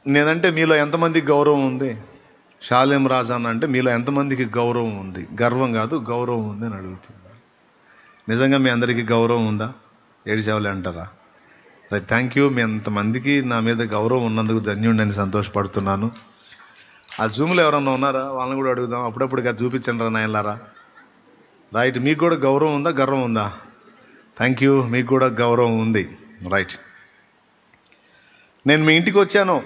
నేనంటే మీలో ఎంతమందికి గౌరవం ఉంది? షాలేం రాజా అంటే మీలో ఎంతమందికి గౌరవం ఉంది? గర్వం కాదు, గౌరవం ఉంది అని అడుగుతుంది. నిజంగా మీ అందరికీ గౌరవం ఉందా? ఏడిసేవాళ్ళు అంటారా? Right, thank you. మీ అంతమందికి నా మీద గౌరవం ఉన్నందుకు ధన్యుడిని సంతోషపడుతున్నాను. ఆ జూమ్లో ఎవరన్నా ఉన్నారా? వాళ్ళని కూడా అడుగుదాం. అప్పుడప్పుడు చూపించండి రా నాయనలారా. రైట్, మీకు కూడా గౌరవం ఉందా, గర్వం ఉందా? థ్యాంక్ యూ, మీకు కూడా గౌరవం ఉంది. రైట్, నేను మీ ఇంటికి వచ్చాను.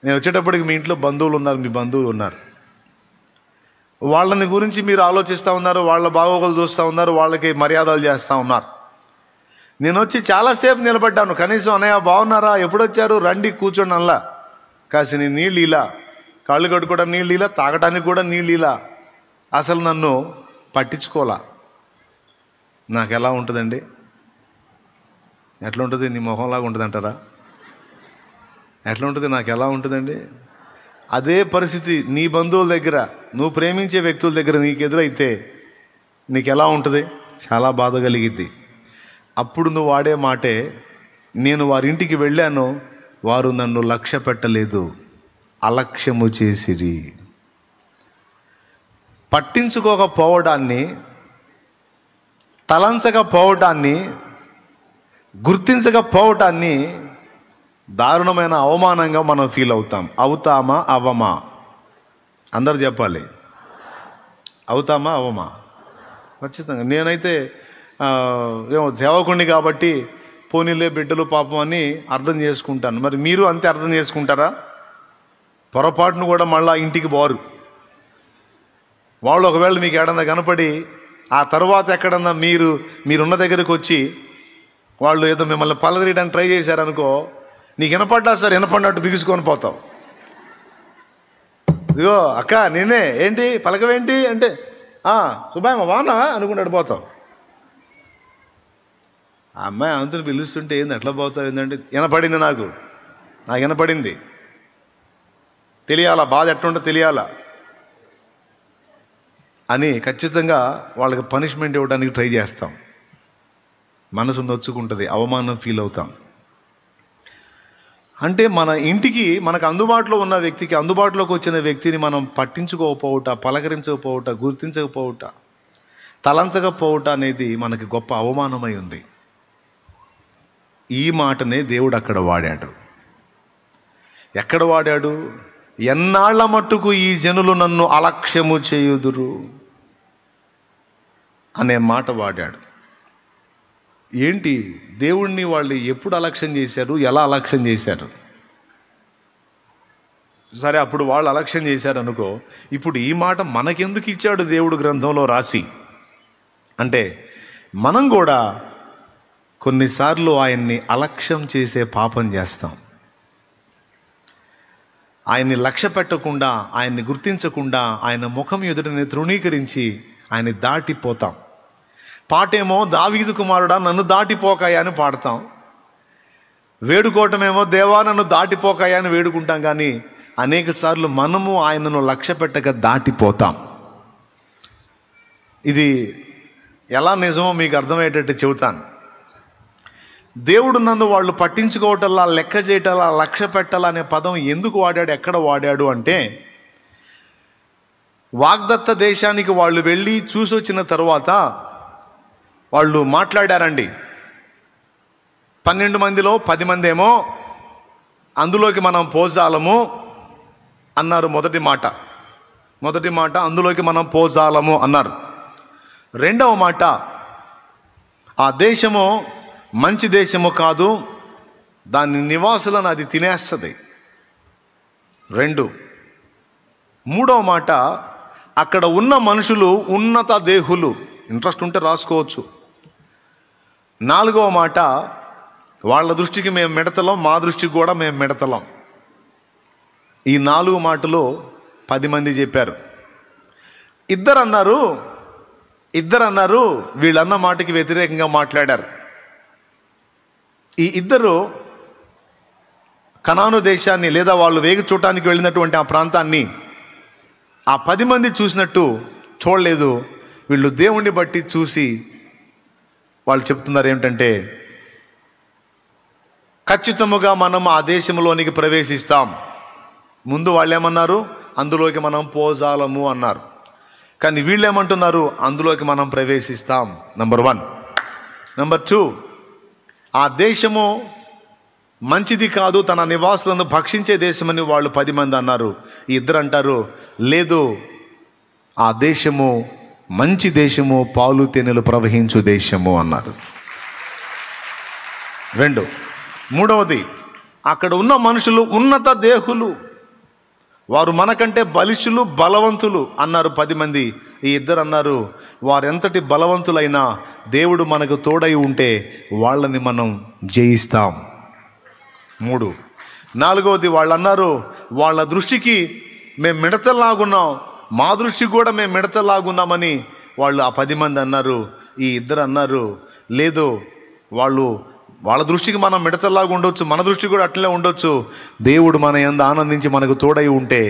నేను వచ్చేటప్పటికి మీ ఇంట్లో బంధువులు ఉన్నారు, మీ బంధువులు ఉన్నారు. వాళ్ళని గురించి మీరు ఆలోచిస్తూ ఉన్నారు, వాళ్ళ బాగోగులు చూస్తూ ఉన్నారు, వాళ్ళకి మర్యాదలు చేస్తూ ఉన్నారు. నేను వచ్చి చాలాసేపు నిలబడ్డాను. కనీసం అన్నయ్య బాగున్నారా, ఎప్పుడొచ్చారు, రండి కూర్చోండి అలా. కాసిన నీళ్ళు ఇలా, కాళ్ళు కట్టుకోవడం నీళ్ళు ఇలా, తాగడానికి కూడా నీళ్ళు ఇలా. అసలు నన్ను పట్టించుకోలా. నాకు ఎలా ఉంటుందండి? ఎట్లా ఉంటుంది? నీ మొహంలాగా ఉంటుంది అంటారా? ఎట్లా ఉంటుంది? నాకు ఎలా ఉంటుందండి? అదే పరిస్థితి నీ బంధువుల దగ్గర, నువ్వు ప్రేమించే వ్యక్తుల దగ్గర నీకు ఎదురైతే నీకు ఎలా ఉంటుంది? చాలా బాధ కలిగిద్ది. అప్పుడు నువ్వు వాడే మాటే, నేను వారింటికి వెళ్ళాను, వారు నన్ను లక్ష్య పెట్టలేదు, అలక్ష్యము చేసిరి. పట్టించుకోకపోవడాన్ని, తలంచకపోవటాన్ని, గుర్తించకపోవటాన్ని దారుణమైన అవమానంగా మనం ఫీల్ అవుతాం. అవుతామా అవమా? అందరు చెప్పాలి. అవుతామా అవమా? ఖచ్చితంగా. నేనైతే ఏమో సేవకుణ్ణి కాబట్టి పోనీలే బిడ్డలు పాపం అని అర్థం చేసుకుంటాను. మరి మీరు అంతే అర్థం చేసుకుంటారా? పొరపాటును కూడా మళ్ళా ఇంటికి పోరు. వాళ్ళు ఒకవేళ మీకు ఎక్కడన్నా కనపడి ఆ తర్వాత ఎక్కడన్నా మీరున్న దగ్గరికి వచ్చి వాళ్ళు ఏదో మిమ్మల్ని పలదరియడానికి ట్రై చేశారనుకో, నీకు వినపడ్డా సార్ వినపడినట్టు బిగుసుకొని పోతావు. ఇదిగో అక్క నేనే, ఏంటి పలకవేంటి అంటే సుబ్బాయమ్మ వానా అనుకుంటాడు పోతావు. ఆ అమ్మాయి అంతని పిలుస్తుంటే ఏంది ఎట్లా పోతావు? ఏంటంటే వినపడింది, నాకు వినపడింది, తెలియాలా, బాధ ఎట్లుంటో తెలియాలా అని ఖచ్చితంగా వాళ్ళకి పనిష్మెంట్ ఇవ్వడానికి ట్రై చేస్తాం. మనసు నొచ్చుకుంటుంది, అవమానం ఫీల్ అవుతాం. అంటే మన ఇంటికి మనకు అందుబాటులో ఉన్న వ్యక్తికి, అందుబాటులోకి వచ్చిన వ్యక్తిని మనం పట్టించుకోకపోవుట, పలకరించకపోవుట, గుర్తించకపోవుట, తలంచకపోవుట అనేది మనకి గొప్ప అవమానమై ఉంది. ఈ మాటనే దేవుడు అక్కడ వాడాడు. ఎక్కడ వాడాడు? ఎన్నాళ్ల మట్టుకు ఈ జనులు నన్ను అలక్ష్యము చేయుదురు అనే మాట వాడాడు. ఏంటి? దేవుణ్ణి వాళ్ళు ఎప్పుడు అలక్ష్యం చేశారు, ఎలా అలక్ష్యం చేశారు? సరే, అప్పుడు వాళ్ళు అలక్ష్యం చేశారు అనుకో, ఇప్పుడు ఈ మాట మనకెందుకు ఇచ్చాడు దేవుడు గ్రంథంలో రాసి అంటే, మనం కూడా కొన్నిసార్లు ఆయన్ని అలక్ష్యం చేసే పాపం చేస్తాం. ఆయన్ని లక్ష్య పెట్టకుండా, ఆయన్ని గుర్తించకుండా, ఆయన ముఖం ఎదుటని తృణీకరించి ఆయన దాటిపోతాం. పాటేమో దావీదు కుమారుడా నన్ను దాటిపోకాయా అని పాడతాం. వేడుకోవటమేమో దేవా నన్ను దాటిపోకాయా అని వేడుకుంటాం. కానీ అనేక సార్లు మనము ఆయనను లక్ష్య పెట్టక దాటిపోతాం. ఇది ఎలా నిజమో మీకు అర్థమయ్యేటట్టు చెబుతాను. దేవుడు నన్ను వాళ్ళు పట్టించుకోవటల్లా, లెక్క చేయటల్లా, లక్ష్య పెట్టాలా అనే పదం ఎందుకు వాడాడు, ఎక్కడ వాడాడు అంటే, వాగ్దత్త దేశానికి వాళ్ళు వెళ్ళి చూసి వచ్చిన తర్వాత వాళ్ళు మాట్లాడారండి. 12 మందిలో 10 మంది ఏమో అందులోకి మనం పోజాలము అన్నారు. మొదటి మాట అందులోకి మనం పోజాలము అన్నారు. రెండవ మాట, ఆ దేశము మంచి దేశము కాదు, దాని నివాసులను అది తినేస్తుంది. 2. మూడవ మాట, అక్కడ ఉన్న మనుషులు ఉన్నత దేహులు. ఇంట్రెస్ట్ ఉంటే రాసుకోవచ్చు. 4వ మాట, వాళ్ళ దృష్టికి మేము మిడతలం, మా దృష్టికి కూడా మేము మిడతలం. ఈ 4 మాటలు 10 మంది చెప్పారు. ఇద్దరు అన్నారు వీళ్ళన్న మాటకి వ్యతిరేకంగా మాట్లాడారు. ఈ ఇద్దరు కనాను దేశాన్ని, లేదా వాళ్ళు వేగు చూడటానికి వెళ్ళినటువంటి ఆ ప్రాంతాన్ని ఆ 10 మంది చూసినట్టు చూడలేదు. వీళ్ళు దేవుణ్ణి బట్టి చూసి వాళ్ళు చెప్తున్నారు ఏమిటంటే, ఖచ్చితముగా మనం ఆ దేశంలోనికి ప్రవేశిస్తాం. ముందు వాళ్ళు ఏమన్నారు? అందులోకి మనం పోజాలము అన్నారు. కానీ వీళ్ళు ఏమంటున్నారు? అందులోకి మనం ప్రవేశిస్తాం. నంబర్ 1. నంబర్ 2, ఆ దేశము మంచిది కాదు, తన నివాసులను భక్షించే దేశమని వాళ్ళు 10 మంది అన్నారు. ఈ ఇద్దరు అంటారు, లేదు, ఆ దేశము మంచి దేశము, పాలు తేనెలు ప్రవహించు దేశము అన్నారు. 2, మూడవది, అక్కడ ఉన్న మనుషులు ఉన్నత దేహులు, వారు మనకంటే బలిష్ఠులు, బలవంతులు అన్నారు 10 మంది. ఈ ఇద్దరు అన్నారు, వారెంతటి బలవంతులైనా దేవుడు మనకు తోడై ఉంటే వాళ్ళని మనం జయిస్తాం. 3, నాలుగవది, వాళ్ళు అన్నారు, వాళ్ళ దృష్టికి మేము మిడతల్లాగున్నాం, మా దృష్టికి కూడా మేము మిడతల్లాగున్నామని వాళ్ళు ఆ 10 మంది అన్నారు. ఈ ఇద్దరు అన్నారు, లేదు, వాళ్ళ దృష్టికి మనం మిడతల్లాగా ఉండొచ్చు, మన దృష్టికి కూడా అట్లనే ఉండొచ్చు, దేవుడు మన యందు ఆనందించి మనకు తోడై ఉంటే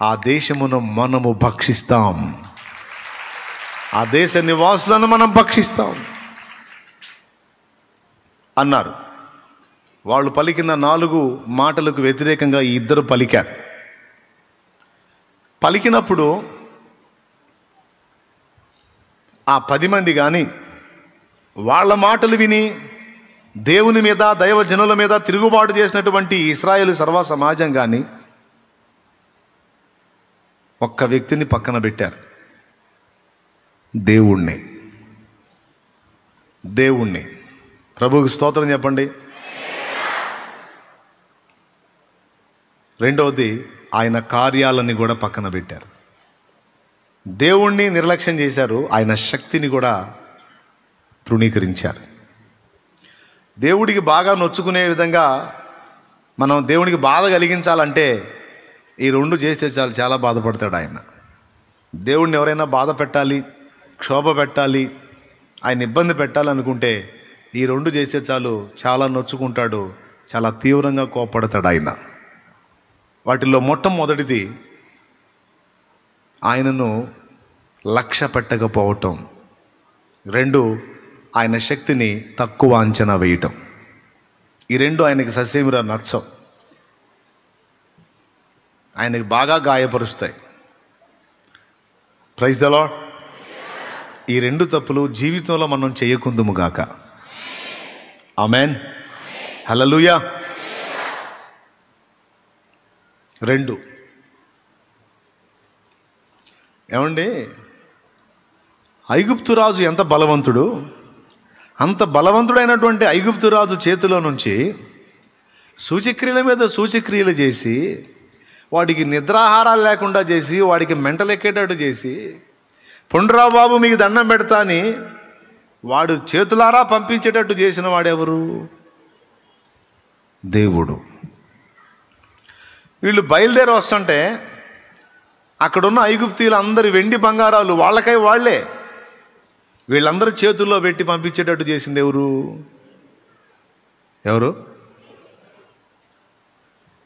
ఆ దేశమును మనము భక్షిస్తాం, ఆ దేశ నివాసులను మనం భక్షిస్తాం అన్నారు. వాళ్ళు పలికిన 4 మాటలకు వ్యతిరేకంగా ఈ ఇద్దరు పలికారు. పలికినప్పుడు ఆ 10 మంది కానీ వాళ్ళ మాటలు విని దేవుని మీద, దైవజనుల మీద తిరుగుబాటు చేసినటువంటి ఇశ్రాయేలు సర్వ సమాజం కానీ ఒక్క వ్యక్తిని పక్కన పెట్టారు, దేవుణ్ణి. ప్రభువుకి స్తోత్రం చెప్పండి. రెండవది, ఆయన కార్యాలని కూడా పక్కన పెట్టారు. దేవుణ్ణి నిర్లక్ష్యం చేశారు, ఆయన శక్తిని కూడా తృణీకరించారు. దేవుడికి బాగా నొచ్చుకునే విధంగా మనం దేవుడికి బాధ కలిగించాలంటే ఈ 2 చేస్తే చాలు, చాలా బాధపడతాడు ఆయన. దేవుడిని ఎవరైనా బాధ పెట్టాలి, క్షోభ పెట్టాలి, ఆయన ఇబ్బంది పెట్టాలనుకుంటే ఈ 2 చేస్తే చాలు, చాలా నొచ్చుకుంటాడు, చాలా తీవ్రంగా కోపడతాడు ఆయన. వాటిల్లో మొట్టమొదటిది, ఆయనను లక్ష్య పెట్టకపోవటం. 2, ఆయన శక్తిని తక్కువ అంచనా వేయటం. ఈ 2 ఆయనకి ససేమిరా నచ్చవు, ఆయనకి బాగా గాయపరుస్తాయి. Praise the lord. ఈ 2 తప్పులు జీవితంలో మనం చేయకుందుము గాక. ఆమేన్, హల్లెలూయా. 2, ఏమండి, ఐగుప్తు రాజు ఎంత బలవంతుడు, అంత బలవంతుడైనటువంటి ఐగుప్తు రాజు చేతిలో నుంచి సూచక్రియల మీద సూచక్రియలు చేసి, వాడికి నిద్రాహారాలు లేకుండా చేసి, వాడికి మెంటలెక్కేటట్టు చేసి, పొండ్రా బాబు మీకు దండం పెడతా అని వాడు చేతులారా పంపించేటట్టు చేసిన వాడెవరు? దేవుడు. వీళ్ళు బయలుదేరి వస్తుంటే అక్కడున్న ఐగుప్తీయులు అందరి వెండి బంగారాలు వాళ్ళకై వాళ్లే వీళ్ళందరి చేతుల్లో పెట్టి పంపించేటట్టు చేసింది ఎవరు?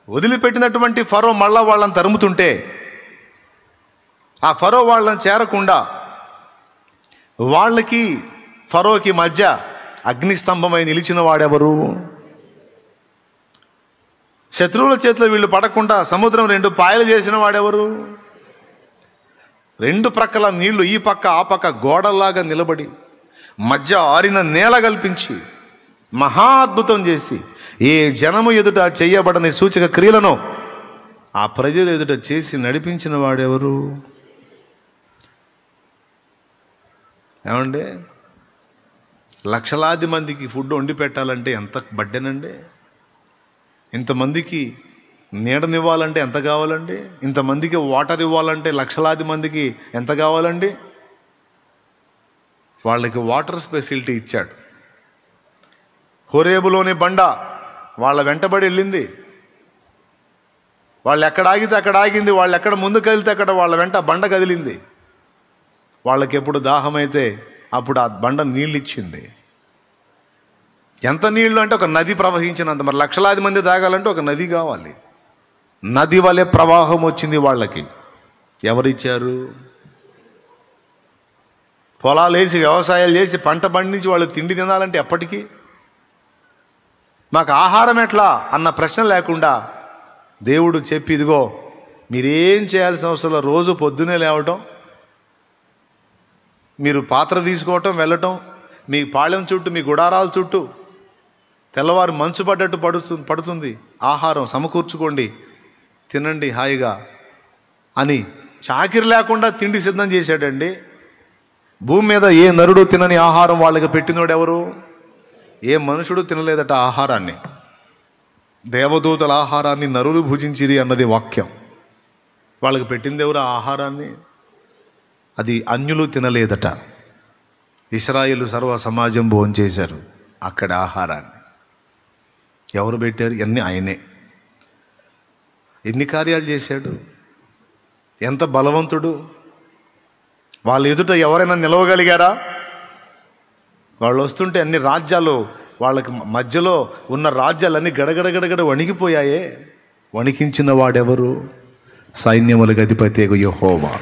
వదిలిపెట్టినటువంటి ఫరో మళ్ళా వాళ్ళని తరుముతుంటే ఆ ఫరో వాళ్ళని చేరకుండా వాళ్ళకి ఫరోకి మధ్య అగ్నిస్తంభమై నిలిచిన వాడెవరు? శత్రువుల చేతిలో వీళ్ళు పడకుండా సముద్రం 2 పాయలు చేసిన వాడెవరు? 2 ప్రక్కల నీళ్లు ఈ పక్క ఆ పక్క గోడల్లాగా నిలబడి మధ్య ఆరిన నేల కల్పించి మహా అద్భుతం చేసి ఏ జనము ఎదుట చేయబడని సూచక క్రియలను ఆ ప్రజల ఎదుట చేసి నడిపించిన వాడెవరు? ఏమండి, లక్షలాది మందికి ఫుడ్ వండి పెట్టాలంటే ఎంత బడ్డెనండి. ఇంతమందికి నీడనివ్వాలంటే ఎంత కావాలండి? ఇంతమందికి వాటర్ ఇవ్వాలంటే లక్షలాది మందికి ఎంత కావాలండి? వాళ్ళకి వాటర్ ఫెసిలిటీ ఇచ్చాడు. హోరేబులోని బండ వాళ్ళ వెంటబడి వెళ్ళింది. వాళ్ళు ఎక్కడ ఆగితే అక్కడ ఆగింది, వాళ్ళు ఎక్కడ ముందు కదిలితే అక్కడ వాళ్ళ వెంట బండ కదిలింది. వాళ్ళకి ఎప్పుడు దాహమైతే అప్పుడు ఆ బండ నీళ్ళు ఇచ్చింది. ఎంత నీళ్లు అంటే ఒక నది ప్రవహించినంత. మరి లక్షలాది మంది తాగాలంటే ఒక నది కావాలి. నది వలె ప్రవాహం వచ్చింది వాళ్ళకి. ఎవరిచ్చారు? పొలాలు వేసి వ్యవసాయాలు చేసి పంట పండించి వాళ్ళు తిండి తినాలంటే ఎప్పటికీ? మాకు ఆహారం ఎట్లా అన్న ప్రశ్న లేకుండా దేవుడు చెప్పి, ఇదిగో మీరేం చేయాల్సిన అవసరం లేదు, రోజు పొద్దునే లేవటం, మీరు పాత్ర తీసుకోవటం, వెళ్ళటం, మీ పాళెం చుట్టూ, మీ గుడారాల చుట్టూ తెల్లవారు మంచు పడ్డట్టు పడుతుంది, ఆహారం సమకూర్చుకోండి, తినండి హాయిగా అని చాకిరి లేకుండా తిండి సిద్ధం చేశాడండి. భూమి మీద ఏ నరుడు తినని ఆహారం వాళ్ళకి పెట్టినోడు ఎవరు? ఏ మనుషుడు తినలేదట ఆహారాన్ని. దేవదూతల ఆహారాన్ని నరులు భుజించిరి అన్నది వాక్యం. వాళ్ళకి పెట్టింది ఎవరు ఆ ఆహారాన్ని? అది అన్యులు తినలేదట. ఇశ్రాయేలు సర్వ సమాజం భోంచేశారు అక్కడ ఆహారాన్ని. ఎవరు పెట్టారు? అన్నీ ఆయనే. ఎన్ని కార్యాలు చేశాడు, ఎంత బలవంతుడు. వాళ్ళ ఎదుట ఎవరైనా నిలవగలిగారా? వాళ్ళు వస్తుంటే అన్ని రాజ్యాలు, వాళ్ళకి మధ్యలో ఉన్న రాజ్యాలన్నీ గడగడ వణికిపోయాయే. వణికించిన వాడెవరు? సైన్యములకు అధిపతి యెహోవా.